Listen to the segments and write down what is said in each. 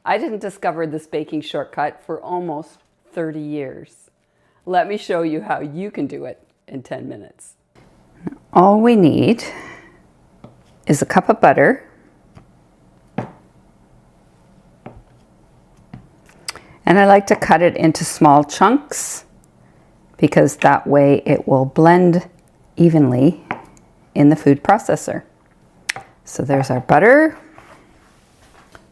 I didn't discover this baking shortcut for almost 30 years. Let me show you how you can do it in 10 minutes. All we need is a cup of butter, and I like to cut it into small chunks because that way it will blend evenly in the food processor. So there's our butter.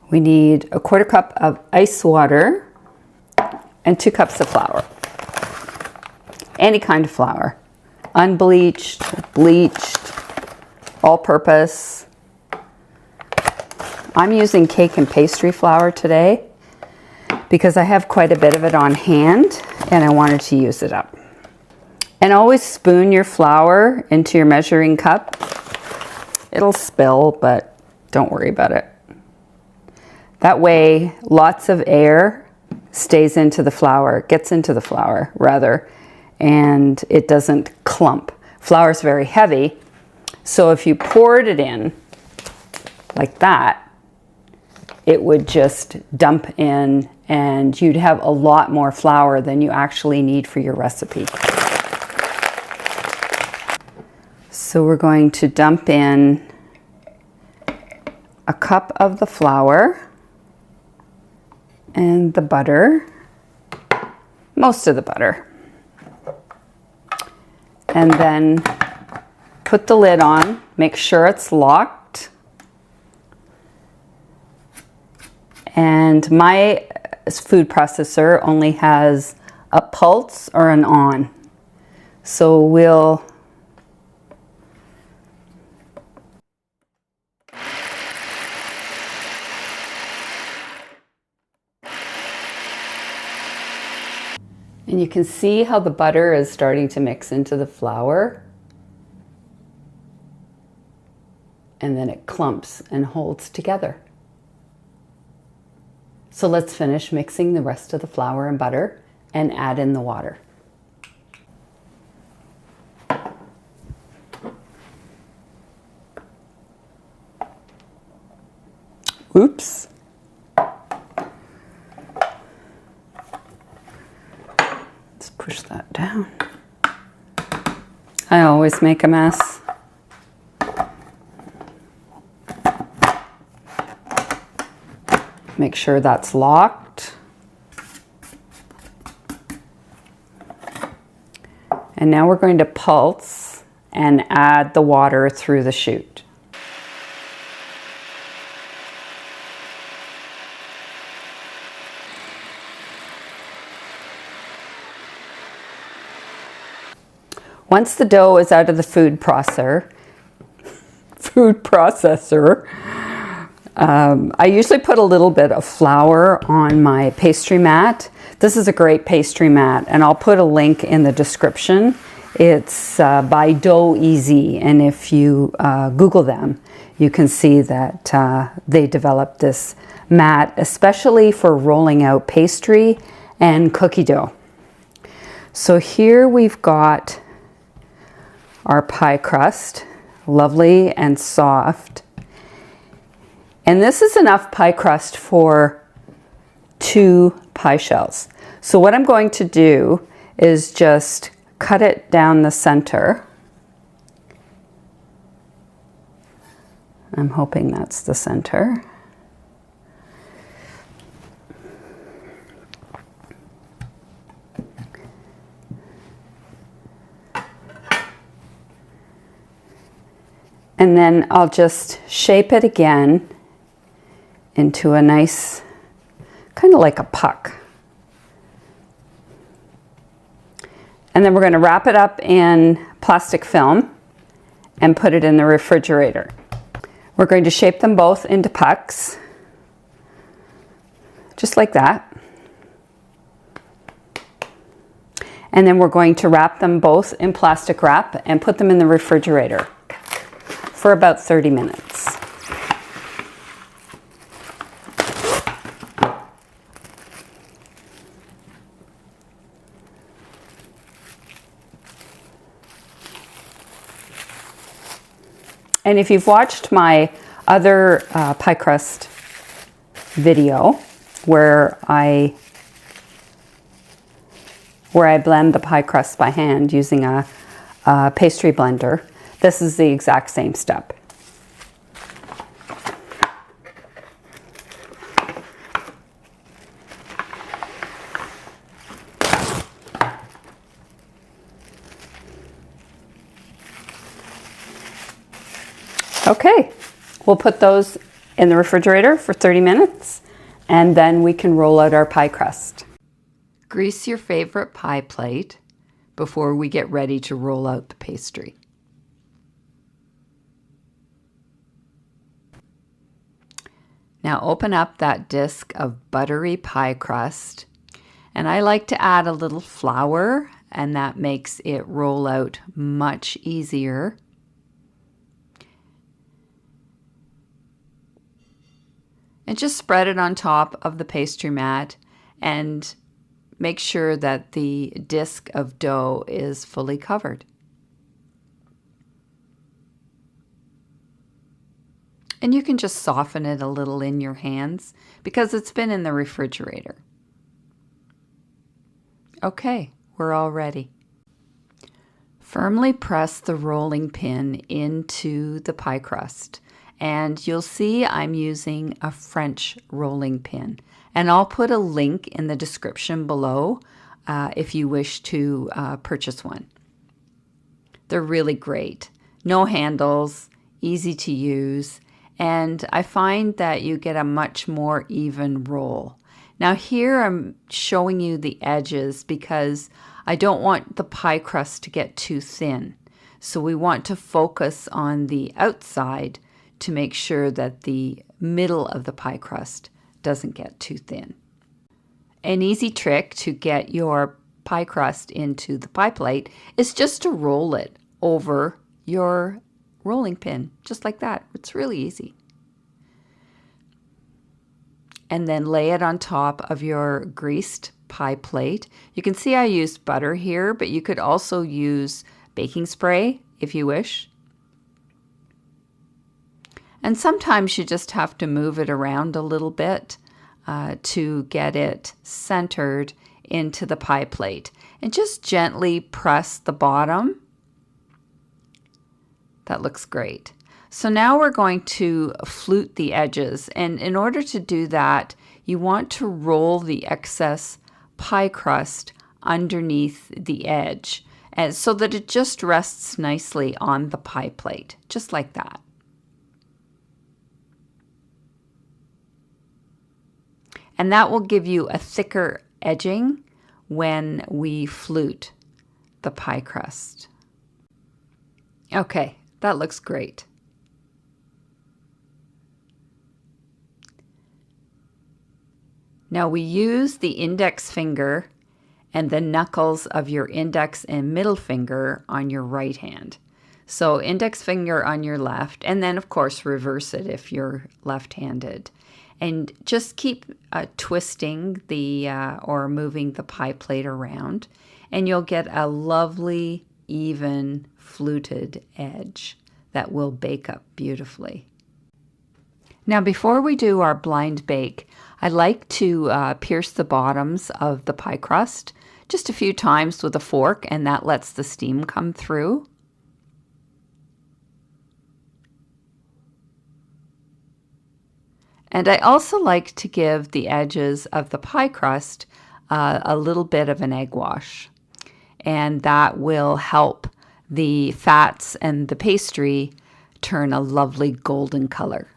We need a 1/4 cup of ice water and 2 cups of flour. Any kind of flour, unbleached, bleached, all-purpose. I'm using cake and pastry flour today because I have quite a bit of it on hand and I wanted to use it up. And always spoon your flour into your measuring cup. It'll spill, but don't worry about it. That way, lots of air stays into the flour, gets into the flour rather, and it doesn't clump. Flour is very heavy, so if you poured it in like that, it would just dump in and you'd have a lot more flour than you actually need for your recipe. So we're going to dump in a cup of the flour and the butter, most of the butter. And then put the lid on, make sure it's locked. And my food processor only has a pulse or an on. So we'll and you can see how the butter is starting to mix into the flour. And then it clumps and holds together. So let's finish mixing the rest of the flour and butter and add in the water. Oops. Push that down. I always make a mess. Make sure that's locked. And now we're going to pulse and add the water through the chute. Once the dough is out of the food processor, I usually put a little bit of flour on my pastry mat. This is a great pastry mat, and I'll put a link in the description. It's by Dough Easy, and if you Google them, you can see that they developed this mat especially for rolling out pastry and cookie dough. So here we've got our pie crust, lovely and soft. And this is enough pie crust for 2 pie shells. So what I'm going to do is just cut it down the center. I'm hoping that's the center. And then I'll just shape it again into a nice, kind of like a puck. And then we're going to wrap it up in plastic film and put it in the refrigerator. We're going to shape them both into pucks, just like that. And then we're going to wrap them both in plastic wrap and put them in the refrigerator for about 30 minutes. And if you've watched my other pie crust video, where I blend the pie crust by hand using a pastry blender. This is the exact same step. Okay, we'll put those in the refrigerator for 30 minutes and then we can roll out our pie crust. Grease your favorite pie plate before we get ready to roll out the pastry. Now open up that disc of buttery pie crust, and I like to add a little flour, and that makes it roll out much easier. And just spread it on top of the pastry mat and make sure that the disc of dough is fully covered. And you can just soften it a little in your hands because it's been in the refrigerator. Okay, we're all ready. Firmly press the rolling pin into the pie crust. And you'll see I'm using a French rolling pin. And I'll put a link in the description below if you wish to purchase one. They're really great. No handles, easy to use, and I find that you get a much more even roll. Now here I'm showing you the edges because I don't want the pie crust to get too thin. So we want to focus on the outside to make sure that the middle of the pie crust doesn't get too thin. An easy trick to get your pie crust into the pie plate is just to roll it over your rolling pin, just like that. It's really easy. And then lay it on top of your greased pie plate. You can see I used butter here, but you could also use baking spray if you wish. And sometimes you just have to move it around a little bit to get it centered into the pie plate. And just gently press the bottom. That looks great. So now we're going to flute the edges. And in order to do that, you want to roll the excess pie crust underneath the edge, and so that it just rests nicely on the pie plate, just like that. And that will give you a thicker edging when we flute the pie crust. Okay, that looks great. Now we use the index finger and the knuckles of your index and middle finger on your right hand. So index finger on your left, and then of course reverse it if you're left-handed. And just keep twisting the or moving the pie plate around, and you'll get a lovely, even, fluted edge that will bake up beautifully. Now before we do our blind bake, I like to pierce the bottoms of the pie crust just a few times with a fork, and that lets the steam come through. And I also like to give the edges of the pie crust a little bit of an egg wash, and that will help the fats and the pastry turn a lovely golden color.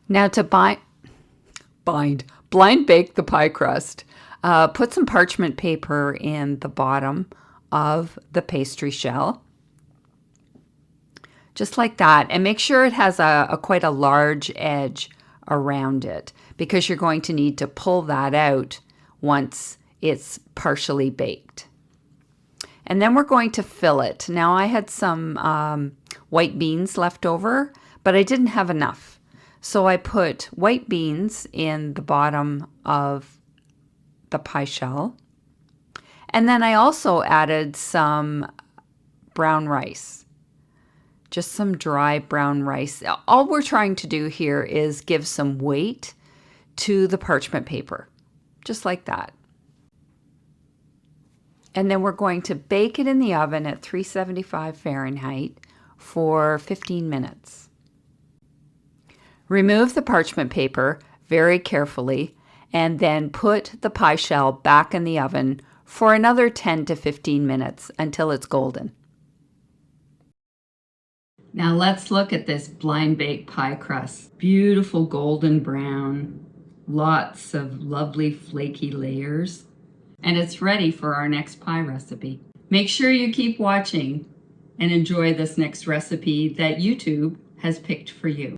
Now to blind bake the pie crust, put some parchment paper in the bottom of the pastry shell, just like that, and make sure it has quite a large edge around it, because you're going to need to pull that out once it's partially baked. And then we're going to fill it. Now I had some white beans left over, but I didn't have enough. So I put white beans in the bottom of the pie shell. And then I also added some brown rice. Just some dry brown rice. All we're trying to do here is give some weight to the parchment paper, just like that. And then we're going to bake it in the oven at 375 Fahrenheit for 15 minutes. Remove the parchment paper very carefully and then put the pie shell back in the oven for another 10 to 15 minutes until it's golden. Now let's look at this blind bake pie crust. Beautiful golden brown, lots of lovely flaky layers, and it's ready for our next pie recipe. Make sure you keep watching and enjoy this next recipe that YouTube has picked for you.